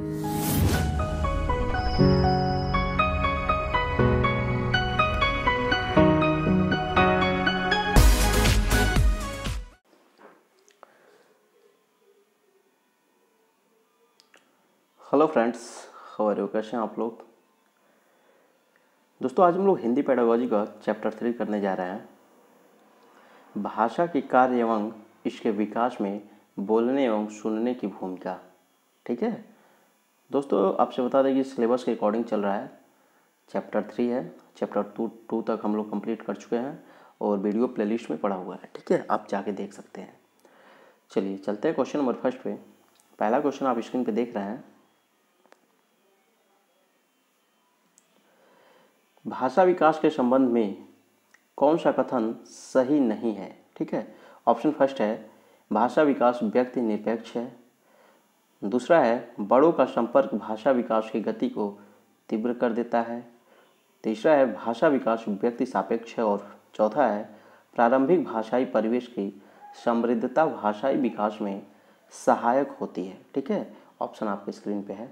Hello friends, how are you? कैसे हैं आप लोग? दोस्तों, आज हम लोग हिंदी पेडागोजी का चैप्टर 3 करने जा रहे हैं। भाषा के कार्य एवं इसके विकास में बोलने एवं सुनने की भूमिका। ठीक है दोस्तों, आपसे बता दें कि सिलेबस के अकॉर्डिंग चल रहा है। चैप्टर 3 है, चैप्टर 2 तक हम लोग कंप्लीट कर चुके हैं और वीडियो प्लेलिस्ट में पड़ा हुआ है। ठीक है, आप जाके देख सकते हैं। चलिए चलते हैं क्वेश्चन नंबर फर्स्ट पे। पहला क्वेश्चन आप स्क्रीन पे देख रहे हैं। भाषा विकास के संबंध में कौन सा कथन सही नहीं है? ठीक है, ऑप्शन फर्स्ट है भाषा विकास व्यक्ति निरपेक्ष है। दूसरा है बड़ों का संपर्क भाषा विकास की गति को तीव्र कर देता है। तीसरा है भाषा विकास व्यक्ति सापेक्ष है। और चौथा है प्रारंभिक भाषाई परिवेश की समृद्धता भाषाई विकास में सहायक होती है। ठीक है, ऑप्शन आपके स्क्रीन पे है।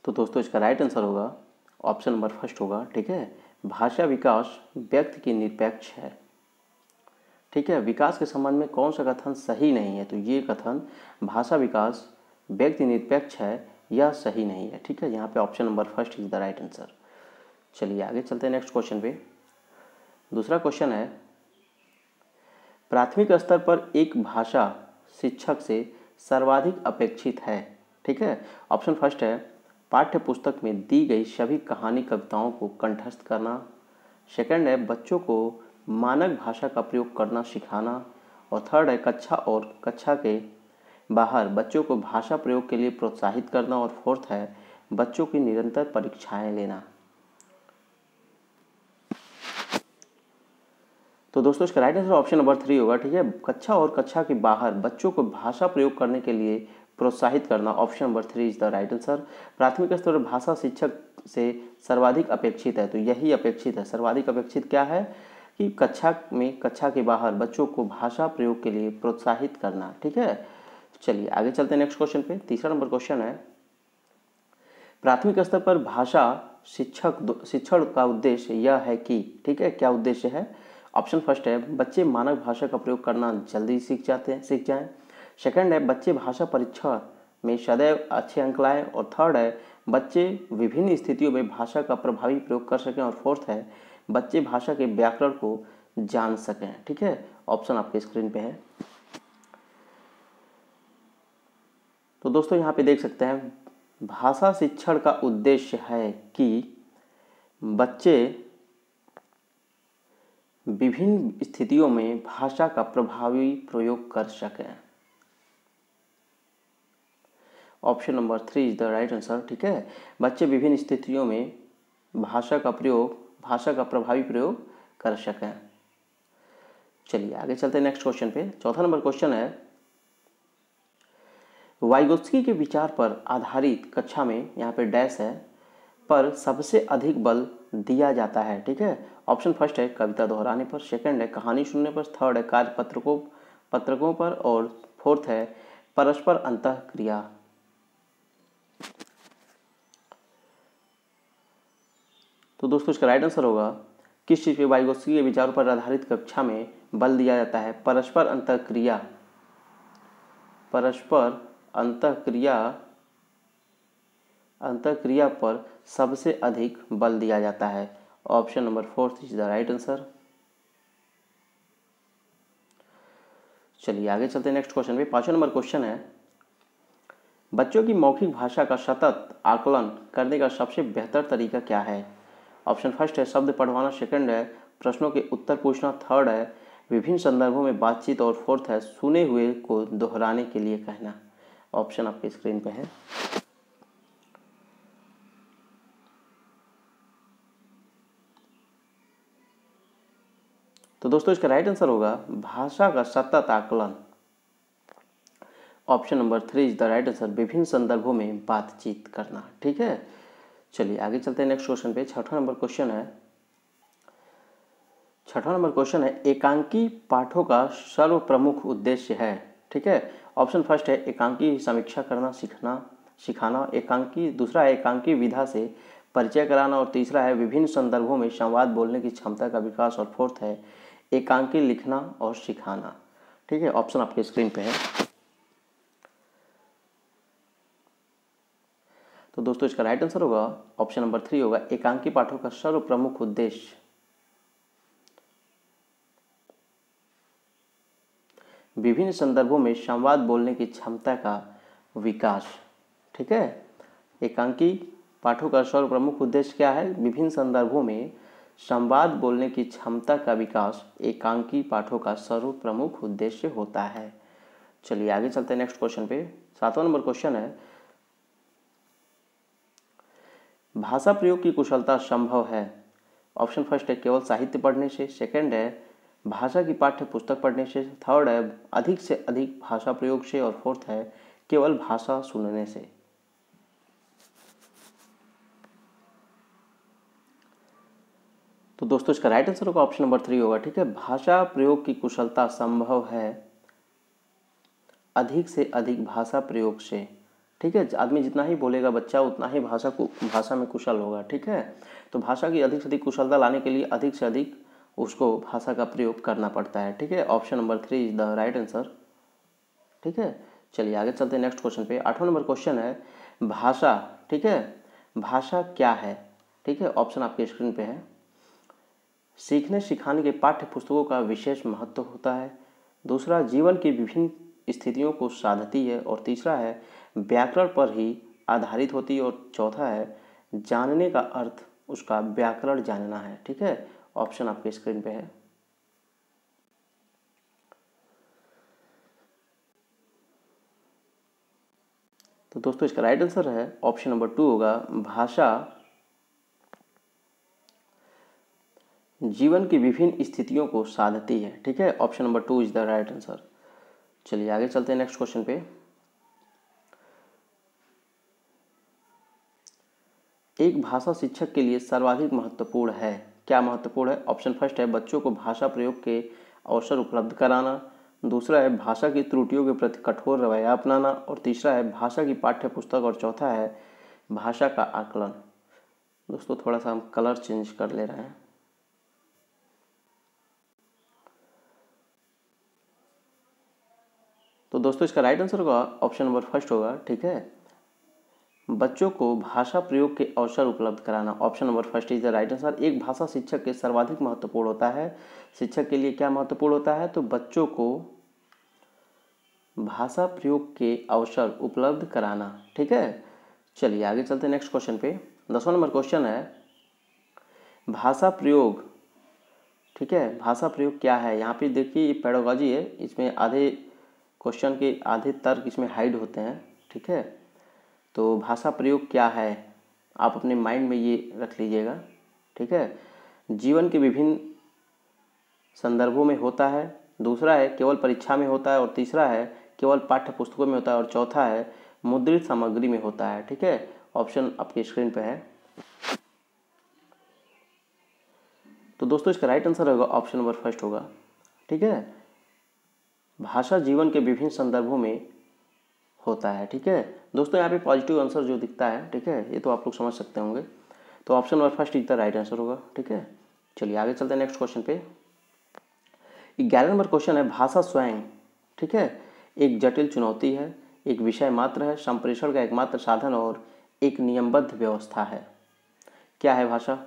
तो दोस्तों, इसका राइट आंसर होगा ऑप्शन नंबर फर्स्ट होगा। ठीक है, भाषा विकास व्यक्ति की निरपेक्ष है। ठीक है, विकास के संबंध में कौन सा कथन सही नहीं है? तो ये कथन भाषा विकास व्यक्ति निरपेक्ष है, यह सही नहीं है। ठीक है, यहाँ पे option number first is the right answer. चलिए आगे चलते हैं नेक्स्ट क्वेश्चन पे। दूसरा क्वेश्चन है प्राथमिक स्तर पर एक भाषा शिक्षक से सर्वाधिक अपेक्षित है। ठीक है, ऑप्शन फर्स्ट है पाठ्य पुस्तक में दी गई सभी कहानी कविताओं को कंठस्थ करना। सेकंड है बच्चों को मानक भाषा का प्रयोग करना सिखाना। और थर्ड है कक्षा और कक्षा के बाहर बच्चों को भाषा प्रयोग के लिए प्रोत्साहित करना। और फोर्थ है बच्चों की निरंतर परीक्षाएं लेना। तो दोस्तों, इसका राइट आंसर ऑप्शन नंबर 3 होगा। ठीक है, कक्षा और कक्षा के बाहर बच्चों को भाषा प्रयोग करने के लिए प्रोत्साहित करना। Option number 3 is the right answer. प्राथमिक स्तर पर भाषा शिक्षक से सर्वाधिक अपेक्षित है, तो यही अपेक्षित है। सर्वाधिक अपेक्षित क्या है कि कक्षा में कक्षा के बाहर बच्चों को भाषा प्रयोग के लिए प्रोत्साहित करना। ठीक है, चलिए आगे चलते हैं नेक्स्ट क्वेश्चन पे। तीसरा नंबर क्वेश्चन है प्राथमिक स्तर पर भाषा शिक्षण का उद्देश्य यह है कि, ठीक है, क्या उद्देश्य है? ऑप्शन फर्स्ट है बच्चे मानक भाषा का प्रयोग करना जल्दी सीख जाएं। सेकंड है बच्चे भाषा परीक्षा में सदैव अच्छे अंक लाएं। और थर्ड है बच्चे विभिन्न स्थितियों में भाषा का प्रभावी प्रयोग कर सकें। और फोर्थ है बच्चे भाषा के व्याकरण को जान सकें। ठीक है, ऑप्शन आपके स्क्रीन पे है। तो दोस्तों, यहाँ पे देख सकते हैं भाषा शिक्षण का उद्देश्य है कि बच्चे विभिन्न स्थितियों में भाषा का प्रभावी प्रयोग कर सकें। Option number 3 is the right answer. ठीक है, बच्चे विभिन्न स्थितियों में भाषा का प्रभावी प्रयोग कर सकें। चलिए आगे चलते हैं नेक्स्ट क्वेश्चन पे। चौथा नंबर क्वेश्चन है वाइगोत्स्की के विचार पर आधारित कक्षा में, यहाँ पे डैश है, पर सबसे अधिक बल दिया जाता है। ठीक है, ऑप्शन फर्स्ट है कविता दोहराने पर। सेकंड है कहानी सुनने पर। थर्ड है कार्य पत्रकों पर। और फोर्थ है परस्पर अंतःक्रिया। तो दोस्तों, इसका राइट आंसर होगा किस चीज़ पे वाइगोत्स्की के विचारों पर आधारित कक्षा में बल दिया जाता है? परस्पर अंतःक्रिया पर सबसे अधिक बल दिया जाता है। Option number 4 is the right answer. चलिए आगे चलते हैं नेक्स्ट क्वेश्चन पे। पांचवा नंबर क्वेश्चन है बच्चों की मौखिक भाषा का सतत आकलन करने का सबसे बेहतर तरीका क्या है? ऑप्शन फर्स्ट है शब्द पढ़वाना। सेकंड है प्रश्नों के उत्तर पूछना। थर्ड है विभिन्न संदर्भों में बातचीत। और फोर्थ है सुने हुए को दोहराने के लिए कहना। ऑप्शन आपके स्क्रीन पे है। तो दोस्तों, इसका राइट आंसर होगा भाषा का सतत आकलन। Option number 3 is the right answer, विभिन्न संदर्भों में बातचीत करना। ठीक है, चलिए आगे चलते हैं नेक्स्ट क्वेश्चन पे। छठा नंबर क्वेश्चन है छठा नंबर क्वेश्चन है, एकांकी पाठों का सर्व प्रमुख उद्देश्य है। ठीक है, ऑप्शन फर्स्ट है एकांकी समीक्षा करना सीखना सिखाना, एकांकी दूसरा है एकांकी विधा से परिचय कराना, और तीसरा है विभिन्न संदर्भों में संवाद बोलने की क्षमता का विकास, और फोर्थ है एकांकी लिखना और सिखाना। ठीक है, ऑप्शन आपके स्क्रीन पे है। तो दोस्तों इसका राइट आंसर होगा ऑप्शन नंबर 3 होगा, एकांकी पाठों का सर्व प्रमुख उद्देश्य विभिन्न संदर्भों में संवाद बोलने की क्षमता का विकास। ठीक है, एकांकी पाठों का सर्व प्रमुख उद्देश्य क्या है? विभिन्न संदर्भों में संवाद बोलने की क्षमता का विकास एकांकी पाठों का सर्व प्रमुख उद्देश्य होता है। चलिए आगे चलते हैं नेक्स्ट क्वेश्चन पे। 7वां नंबर क्वेश्चन है, भाषा प्रयोग की कुशलता संभव है। ऑप्शन फर्स्ट है केवल साहित्य पढ़ने से, सेकंड है भाषा की पाठ्य पुस्तक पढ़ने से, थर्ड है अधिक से अधिक भाषा प्रयोग से, और फोर्थ है केवल भाषा सुनने से। तो दोस्तों इसका राइट आंसर होगा ऑप्शन नंबर 3 होगा। ठीक है, भाषा प्रयोग की कुशलता संभव है अधिक से अधिक भाषा प्रयोग से। ठीक है, आदमी जितना ही बोलेगा बच्चा उतना ही भाषा में कुशल होगा। ठीक है, तो भाषा की अधिक से अधिक कुशलता लाने के लिए अधिक से अधिक उसको भाषा का प्रयोग करना पड़ता है। ठीक है, option number 3 is the right answer. ठीक है, चलिए आगे चलते हैं नेक्स्ट क्वेश्चन पे। 8वां नंबर क्वेश्चन है, भाषा। ठीक है, भाषा क्या है? ठीक है, ऑप्शन आपके स्क्रीन पे है। सीखने सिखाने के पाठ्य पुस्तकों का विशेष महत्व होता है, दूसरा जीवन की विभिन्न स्थितियों को साधती है, और तीसरा है व्याकरण पर ही आधारित होती है, और चौथा है जानने का अर्थ उसका व्याकरण जानना है। ठीक है, ऑप्शन आपके स्क्रीन पे है। तो दोस्तों इसका राइट आंसर है ऑप्शन नंबर 2 होगा, भाषा जीवन की विभिन्न स्थितियों को साधती है। ठीक है, option number 2 is the right answer. चलिए आगे चलते हैं नेक्स्ट क्वेश्चन पे। एक भाषा शिक्षक के लिए सर्वाधिक महत्वपूर्ण है। क्या महत्वपूर्ण है? ऑप्शन फर्स्ट है बच्चों को भाषा प्रयोग के अवसर उपलब्ध कराना, दूसरा है भाषा की त्रुटियों के प्रति कठोर रवैया अपनाना, और तीसरा है भाषा की पाठ्य पुस्तक, और चौथा है भाषा का आकलन। दोस्तों थोड़ा सा हम कलर चेंज कर ले रहे हैं। तो दोस्तों इसका राइट आंसर होगा ऑप्शन नंबर फर्स्ट होगा। ठीक है, बच्चों को भाषा प्रयोग के अवसर उपलब्ध कराना, option number first is the right answer. एक भाषा शिक्षक के सर्वाधिक महत्वपूर्ण होता है। शिक्षक के लिए क्या महत्वपूर्ण होता है? तो बच्चों को भाषा प्रयोग के अवसर उपलब्ध कराना। ठीक है, चलिए आगे चलते हैं नेक्स्ट क्वेश्चन पे। 10वां नंबर क्वेश्चन है, भाषा प्रयोग। ठीक है, भाषा प्रयोग क्या है? यहाँ पे देखिए ये पेडागॉजी है, इसमें आधे क्वेश्चन के आधे तर्क इसमें हाइड होते हैं। ठीक है, तो भाषा प्रयोग क्या है आप अपने माइंड में ये रख लीजिएगा। ठीक है, जीवन के विभिन्न संदर्भों में होता है, दूसरा है केवल परीक्षा में होता है, और तीसरा है केवल पाठ्य पुस्तकों में होता है, और चौथा है मुद्रित सामग्री में होता है। ठीक है, ऑप्शन आपके स्क्रीन पे है। तो दोस्तों इसका राइट आंसर होगा ऑप्शन नंबर फर्स्ट होगा। ठीक है, भाषा जीवन के विभिन्न संदर्भों में होता है। ठीक है दोस्तों, यहाँ पे पॉजिटिव आंसर जो दिखता है, ठीक है, ये तो आप लोग समझ सकते होंगे। तो option number first is the right answer होगा। ठीक है, चलिए आगे चलते हैं नेक्स्ट क्वेश्चन पे। 11 नंबर क्वेश्चन है, भाषा स्वयं। ठीक है, एक जटिल चुनौती है, एक विषय मात्र है, संप्रेषण का एकमात्र साधन और एक नियमबद्ध व्यवस्था है। क्या है भाषा?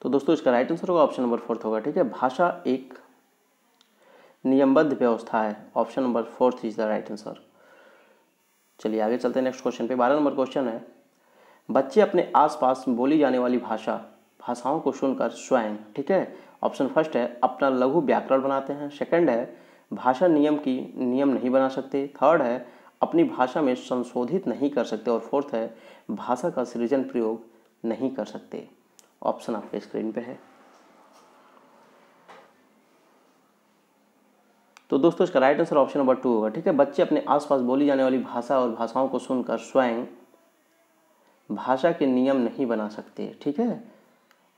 तो दोस्तों इसका राइट आंसर होगा ऑप्शन नंबर फोर्थ होगा। ठीक है, भाषा एक नियमबद्ध व्यवस्था है, option number fourth is the right answer. चलिए आगे चलते हैं नेक्स्ट क्वेश्चन पे। 12 नंबर क्वेश्चन है, बच्चे अपने आसपास बोली जाने वाली भाषाओं को सुनकर स्वयं, ठीक है, ऑप्शन फर्स्ट है अपना लघु व्याकरण बनाते हैं, सेकंड है भाषा नियम नहीं बना सकते, थर्ड है अपनी भाषा में संशोधित नहीं कर सकते, और फोर्थ है भाषा का सृजन प्रयोग नहीं कर सकते। ऑप्शन आपके स्क्रीन पे है। तो दोस्तों इसका राइट आंसर ऑप्शन नंबर 2 होगा। ठीक है, बच्चे अपने आसपास बोली जाने वाली भाषा और भाषाओं को सुनकर स्वयं भाषा के नियम नहीं बना सकते। ठीक है,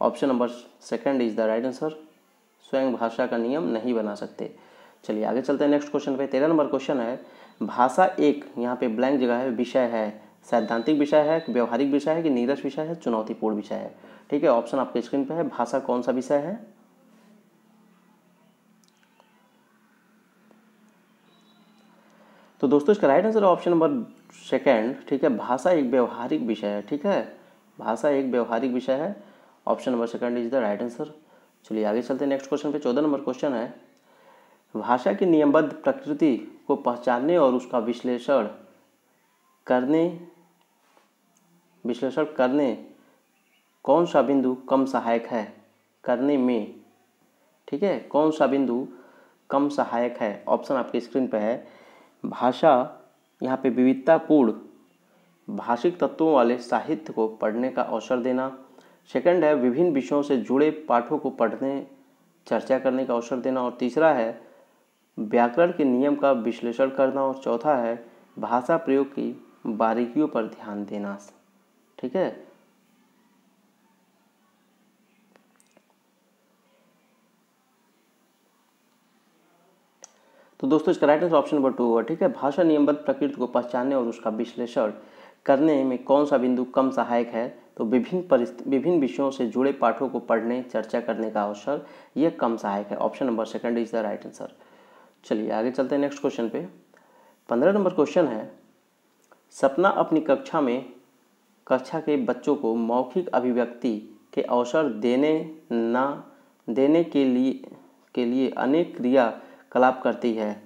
option number second is the right answer. स्वयं भाषा का नियम नहीं बना सकते। चलिए आगे चलते हैं नेक्स्ट क्वेश्चन पे। 13 नंबर क्वेश्चन है, भाषा एक, यहाँ पे ब्लैंक जगह है, विषय है, सैद्धांतिक विषय है, व्यवहारिक विषय है कि नीरस विषय है, चुनौतीपूर्ण विषय है। ठीक है, ऑप्शन आपके स्क्रीन पे है। भाषा कौन सा विषय है? तो दोस्तों इसका right answer option number second. ठीक है, भाषा एक व्यवहारिक विषय है। ठीक है, भाषा एक व्यवहारिक विषय है। Option number second is the right answer. चलिए आगे चलते हैं नेक्स्ट क्वेश्चन पे। 14 नंबर क्वेश्चन है, भाषा की नियमबद्ध प्रकृति को पहचानने और उसका विश्लेषण करने कौन सा बिंदु कम सहायक है? करने में, ठीक है, कौन सा बिंदु कम सहायक है? ऑप्शन आपकी स्क्रीन पे है। भाषा, यहाँ पे विविधतापूर्ण भाषिक तत्वों वाले साहित्य को पढ़ने का अवसर देना। सेकंड है विभिन्न विषयों से जुड़े पाठों को पढ़ने चर्चा करने का अवसर देना। और तीसरा है व्याकरण के नियम का विश्लेषण करना। और चौथा है भाषा प्रयोग की बारीकियों पर ध्यान देना। ठीक है, तो दोस्तों इसका राइट आंसर ऑप्शन नंबर 2 होगा। ठीक है, भाषा नियमबद्ध प्रकृति को पहचानने और उसका विश्लेषण करने में कौन सा बिंदु कम सहायक है? तो विभिन्न विषयों से जुड़े पाठों को पढ़ने चर्चा करने का अवसर, यह कम सहायक है। Option number second is the right answer. चलिए आगे चलते हैं नेक्स्ट क्वेश्चन पे। 15 नंबर क्वेश्चन है, सपना अपनी कक्षा के बच्चों को मौखिक अभिव्यक्ति के अवसर देने के लिए अनेक क्रियाकलाप करती है।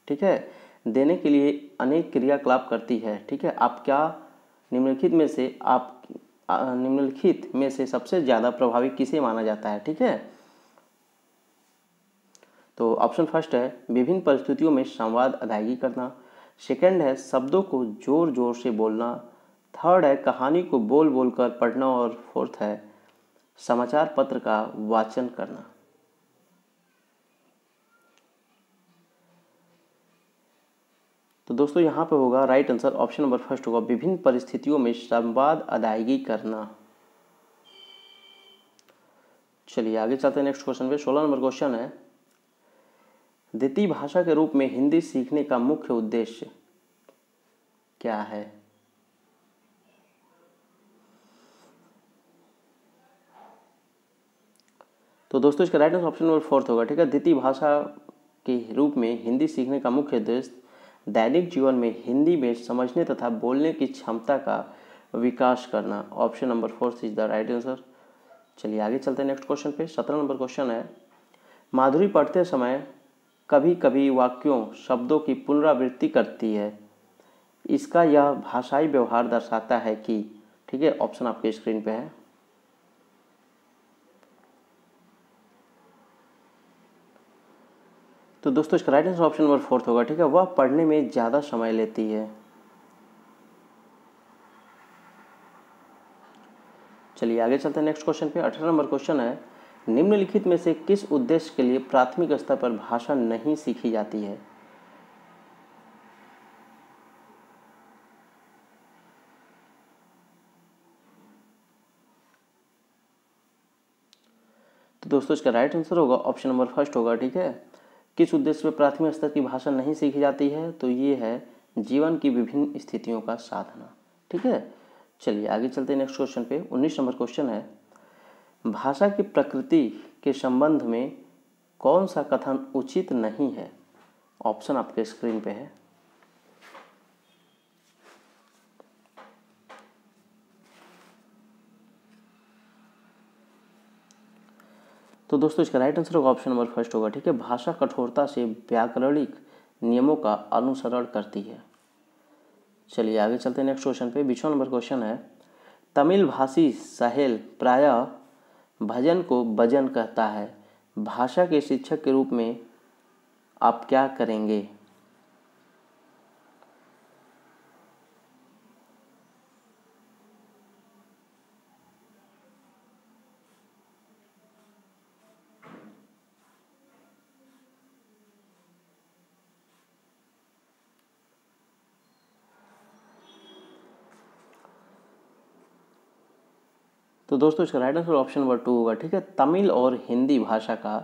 ठीक है, देने के लिए अनेक क्रियाकलाप करती है। ठीक है, आप क्या निम्नलिखित में से सबसे ज़्यादा प्रभावी किसे माना जाता है? ठीक है, तो ऑप्शन फर्स्ट है विभिन्न परिस्थितियों में संवाद अदायगी करना। सेकंड है शब्दों को जोर जोर से बोलना। थर्ड है कहानी को बोल बोल कर पढ़ना। और फोर्थ है समाचार पत्र का वाचन करना। तो दोस्तों यहाँ पे होगा right answer option number first होगा, विभिन्न परिस्थितियों में संवाद अदायगी करना। चलिए आगे चलते हैं नेक्स्ट क्वेश्चन पे। 16 नंबर क्वेश्चन है, द्वितीय भाषा के रूप में हिंदी सीखने का मुख्य उद्देश्य क्या है? तो दोस्तों इसका right answer option number fourth होगा। ठीक है, द्वितीय भाषा के रूप में हिंदी सीखने का मुख्य उद्देश्य दैनिक जीवन में हिंदी में समझने तथा बोलने की क्षमता का विकास करना। Option number fourth is the right answer. चलिए आगे चलते हैं नेक्स्ट क्वेश्चन पे। 17 नंबर क्वेश्चन है, माधुरी पढ़ते समय कभी कभी वाक्यों शब्दों की पुनरावृत्ति करती है, इसका यह भाषाई व्यवहार दर्शाता है कि? ठीक है, ऑप्शन आपके स्क्रीन पे है। तो दोस्तों इसका right answer option number fourth होगा। ठीक है, वह पढ़ने में ज़्यादा समय लेती है। चलिए आगे चलते हैं नेक्स्ट क्वेश्चन पे। 18 नंबर क्वेश्चन है, निम्नलिखित में से किस उद्देश्य के लिए प्राथमिक स्तर पर भाषा नहीं सीखी जाती है? तो दोस्तों इसका राइट आंसर होगा ऑप्शन नंबर फर्स्ट होगा। ठीक है, किस उद्देश्य में प्राथमिक स्तर की भाषा नहीं सीखी जाती है? तो ये है जीवन की विभिन्न स्थितियों का साधना। ठीक है, चलिए आगे चलते हैं नेक्स्ट क्वेश्चन पे। 19 नंबर क्वेश्चन है, भाषा की प्रकृति के संबंध में कौन सा कथन उचित नहीं है? ऑप्शन आपके स्क्रीन पे है। तो दोस्तों इसका राइट आंसर होगा ऑप्शन नंबर फर्स्ट होगा। ठीक है, भाषा कठोरता से व्याकरणिक नियमों का अनुसरण करती है। चलिए आगे चलते हैं नेक्स्ट क्वेश्चन पे। 20 नंबर क्वेश्चन है, तमिल भाषी सहेल प्रायः भजन को भजन कहता है, भाषा के शिक्षक के रूप में आप क्या करेंगे? तो दोस्तों इसका राइट आंसर ऑप्शन नंबर 2 होगा। ठीक है, तमिल और हिंदी भाषा का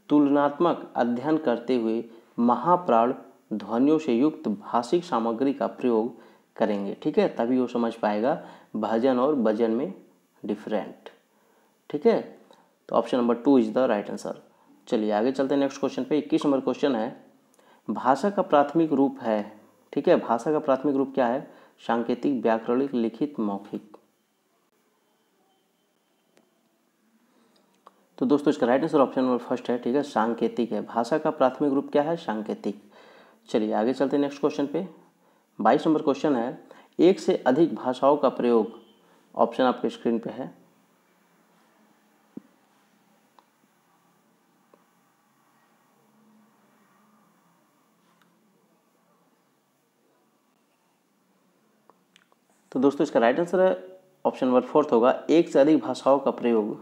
तुलनात्मक अध्ययन करते हुए महाप्राण ध्वनियों से युक्त भाषिक सामग्री का प्रयोग करेंगे। ठीक है, तभी वो समझ पाएगा भजन और भजन में डिफरेंट। ठीक है, तो option number 2 is the right answer. चलिए आगे चलते हैं नेक्स्ट क्वेश्चन पे। 21 नंबर क्वेश्चन है, भाषा का प्राथमिक रूप है। ठीक है, भाषा का प्राथमिक रूप क्या है? सांकेतिक, व्याकरणिक, लिखित, मौखिक। तो दोस्तों इसका right answer option number first है। ठीक है, सांकेतिक है। भाषा का प्राथमिक रूप क्या है? सांकेतिक। चलिए आगे चलते हैं नेक्स्ट क्वेश्चन पे। 22 नंबर क्वेश्चन है, एक से अधिक भाषाओं का प्रयोग। ऑप्शन आपके स्क्रीन पे है। तो दोस्तों इसका राइट आंसर है ऑप्शन नंबर फोर्थ होगा, एक से अधिक भाषाओं का प्रयोग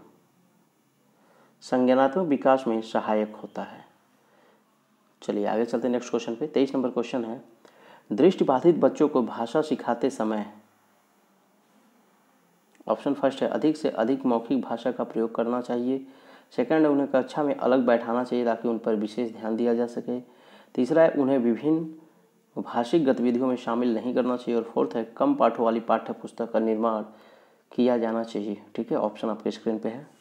संज्ञानात्मक विकास में सहायक होता है। चलिए आगे चलते हैं नेक्स्ट क्वेश्चन पे। 23 नंबर क्वेश्चन है, दृष्टिबाधित बच्चों को भाषा सिखाते समय। ऑप्शन फर्स्ट है, अधिक से अधिक मौखिक भाषा का प्रयोग करना चाहिए। सेकंड है, उन्हें कक्षा में अलग बैठाना चाहिए ताकि उन पर विशेष ध्यान दिया जा सके। तीसरा है, उन्हें विभिन्न भाषिक गतिविधियों में शामिल नहीं करना चाहिए। और फोर्थ है, कम पाठों वाली पाठ्य पुस्तक का निर्माण किया जाना चाहिए। ठीक है, ऑप्शन आपके स्क्रीन पे है।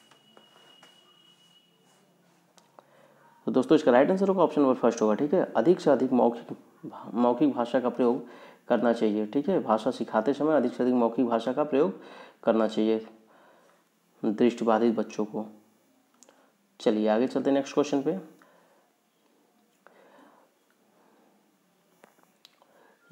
तो दोस्तों इसका राइट आंसर होगा ऑप्शन नंबर फर्स्ट होगा। ठीक है, अधिक से अधिक मौखिक भाषा का प्रयोग करना चाहिए। ठीक है, भाषा सिखाते समय अधिक से अधिक मौखिक भाषा का प्रयोग करना चाहिए दृष्टिबाधित बच्चों को। चलिए आगे चलते हैं नेक्स्ट क्वेश्चन पे।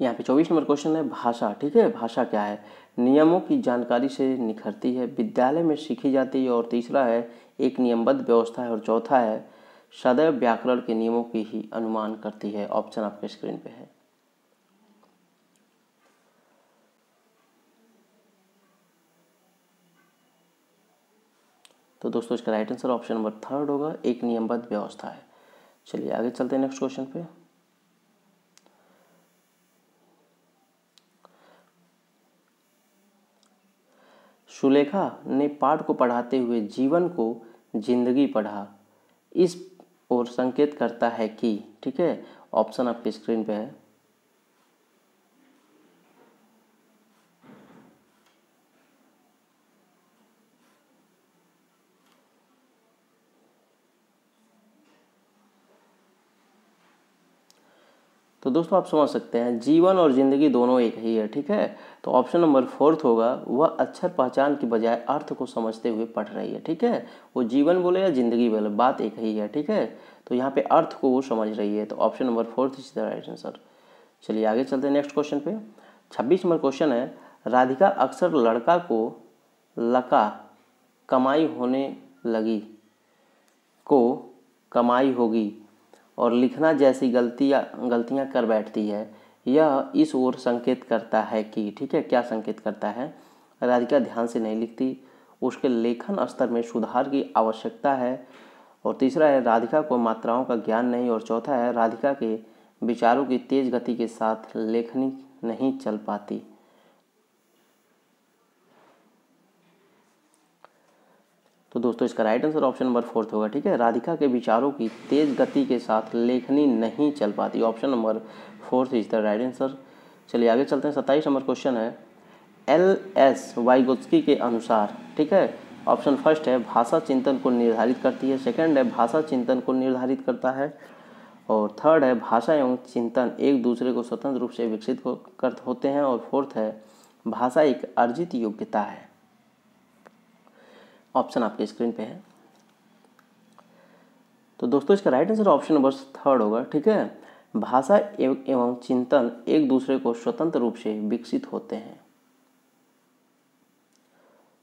यहाँ पे 24 नंबर क्वेश्चन है, भाषा। ठीक है, भाषा क्या है? नियमों की जानकारी से निखरती है, विद्यालय में सीखी जाती है। और तीसरा है, एक नियमबद्ध व्यवस्था है। और चौथा है, सदैव व्याकरण के नियमों की ही अनुमान करती है। ऑप्शन आपके स्क्रीन पे है। तो दोस्तों इसका right answer option number third होगा, एक नियमबद्ध व्यवस्था है। चलिए आगे चलते हैं नेक्स्ट क्वेश्चन पे। सुलेखा ने पाठ को पढ़ाते हुए जीवन को जिंदगी पढ़ा, इस ओर संकेत करता है कि। ठीक है, ऑप्शन आपके स्क्रीन पे है। तो दोस्तों आप समझ सकते हैं जीवन और जिंदगी दोनों एक ही है। ठीक है, तो ऑप्शन नंबर फोर्थ होगा, वह अक्षर पहचान की बजाय अर्थ को समझते हुए पढ़ रही है। ठीक है, वो जीवन बोले या जिंदगी बोले, बात एक ही है। ठीक है, तो यहाँ पे अर्थ को वो समझ रही है। तो option number fourth is the right answer. चलिए आगे चलते हैं नेक्स्ट क्वेश्चन पे। 26 नंबर क्वेश्चन है, राधिका अक्सर लड़का को लका कमाई होने लगी को कमाई होगी और लिखना जैसी गलतियां कर बैठती है। यह इस ओर संकेत करता है कि। ठीक है, क्या संकेत करता है? राधिका ध्यान से नहीं लिखती, उसके लेखन स्तर में सुधार की आवश्यकता है। और तीसरा है, राधिका को मात्राओं का ज्ञान नहीं। और चौथा है, राधिका के विचारों की तेज गति के साथ लेखनी नहीं चल पाती। तो दोस्तों इसका right answer option number fourth होगा। ठीक है, राधिका के विचारों की तेज गति के साथ लेखनी नहीं चल पाती। Option number fourth is the right answer. चलिए आगे चलते हैं। 27 नंबर क्वेश्चन है, LS वाइगोत्स्की के अनुसार। ठीक है, ऑप्शन फर्स्ट है, भाषा चिंतन को निर्धारित करती है। सेकंड है, भाषा चिंतन को निर्धारित करता है। और थर्ड है, भाषा एवं चिंतन एक दूसरे को स्वतंत्र रूप से विकसित होते हैं। और फोर्थ है, भाषा एक अर्जित योग्यता है। ऑप्शन आपके स्क्रीन पे है। तो दोस्तों इसका right answer option number third होगा। ठीक है, भाषा एवं चिंतन एक दूसरे को स्वतंत्र रूप से विकसित होते हैं।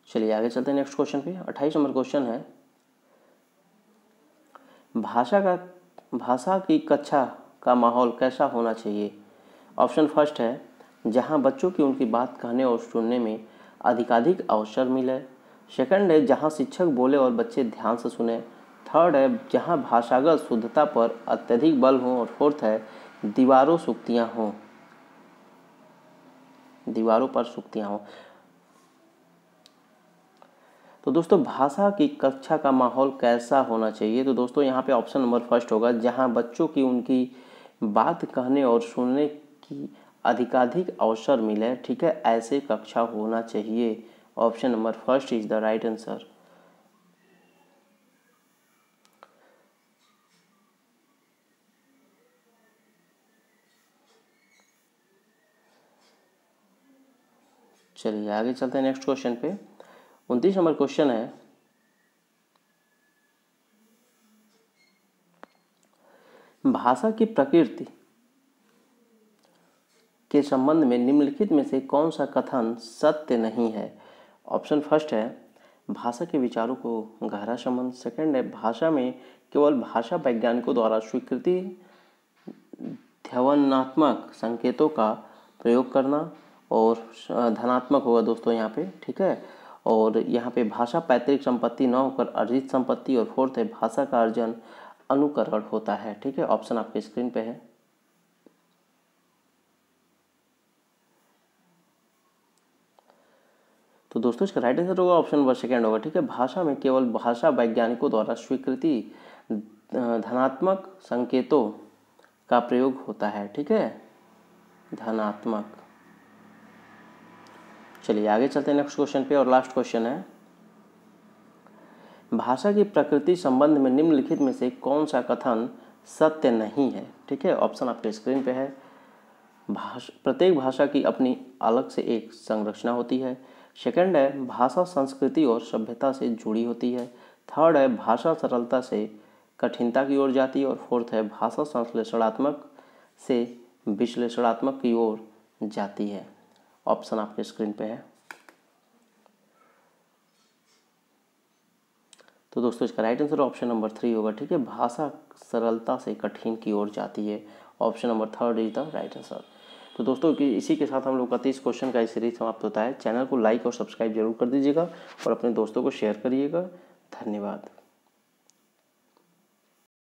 चलिए आगे चलते हैं नेक्स्ट क्वेश्चन पे। 28 नंबर क्वेश्चन है, भाषा की कक्षा का माहौल कैसा होना चाहिए? ऑप्शन फर्स्ट है, जहां बच्चों की उनकी बात कहने और सुनने में अधिकाधिक अवसर मिले। सेकंड है, जहां शिक्षक बोले और बच्चे ध्यान से सुने। थर्ड है, जहां भाषागत शुद्धता पर अत्यधिक बल हो। और फोर्थ है, दीवारों पर सूक्तियां हों। तो दोस्तों भाषा की कक्षा का माहौल कैसा होना चाहिए, तो दोस्तों यहाँ पे ऑप्शन नंबर फर्स्ट होगा, जहाँ बच्चों की उनकी बात कहने और सुनने की अधिकाधिक अवसर मिले, ठीक है, ऐसे कक्षा होना चाहिए। Option number first is the right answer. चलिए आगे चलते हैं नेक्स्ट क्वेश्चन पे। 29 नंबर क्वेश्चन है, भाषा की प्रकृति के संबंध में निम्नलिखित में से कौन सा कथन सत्य नहीं है। ऑप्शन फर्स्ट है भाषा के विचारों को गहरा संबंध, सेकंड है भाषा में केवल भाषा वैज्ञानिकों द्वारा स्वीकृति ध्वन्यात्मक संकेतों का प्रयोग करना, और धनात्मक होगा दोस्तों यहाँ पे, ठीक है, और यहाँ पे भाषा पैतृक संपत्ति न होकर अर्जित संपत्ति, और फोर्थ है भाषा का अर्जन अनुकरण होता है, ठीक है। ऑप्शन आपके स्क्रीन पे है। तो दोस्तों इसका राइट आंसर होगा ऑप्शन नंबर सेकेंड होगा, ठीक है। भाषा में केवल भाषा वैज्ञानिकों द्वारा स्वीकृति धनात्मक संकेतों का प्रयोग होता है, ठीक है, धनात्मक। चलिए आगे चलते हैं नेक्स्ट क्वेश्चन पे, और लास्ट क्वेश्चन है, भाषा की प्रकृति संबंध में निम्नलिखित में से कौन सा कथन सत्य नहीं है, ठीक है। ऑप्शन आपके स्क्रीन पे है। प्रत्येक भाषा की अपनी अलग से एक संरचना होती है, सेकंड है भाषा संस्कृति और सभ्यता से जुड़ी होती है, थर्ड है भाषा सरलता से कठिनता की ओर जाती है, और फोर्थ है भाषा संश्लेषणात्मक से विश्लेषणात्मक की ओर जाती है। ऑप्शन आपके स्क्रीन पे है। तो दोस्तों इसका राइट आंसर ऑप्शन नंबर 3 होगा, ठीक है, भाषा सरलता से कठिन की ओर जाती है। Option number 3 is the right answer. तो दोस्तों इसी के साथ हम लोग का 30 क्वेश्चन का सीरीज समाप्त होता है। चैनल को लाइक और सब्सक्राइब जरूर कर दीजिएगा और अपने दोस्तों को शेयर करिएगा। धन्यवाद।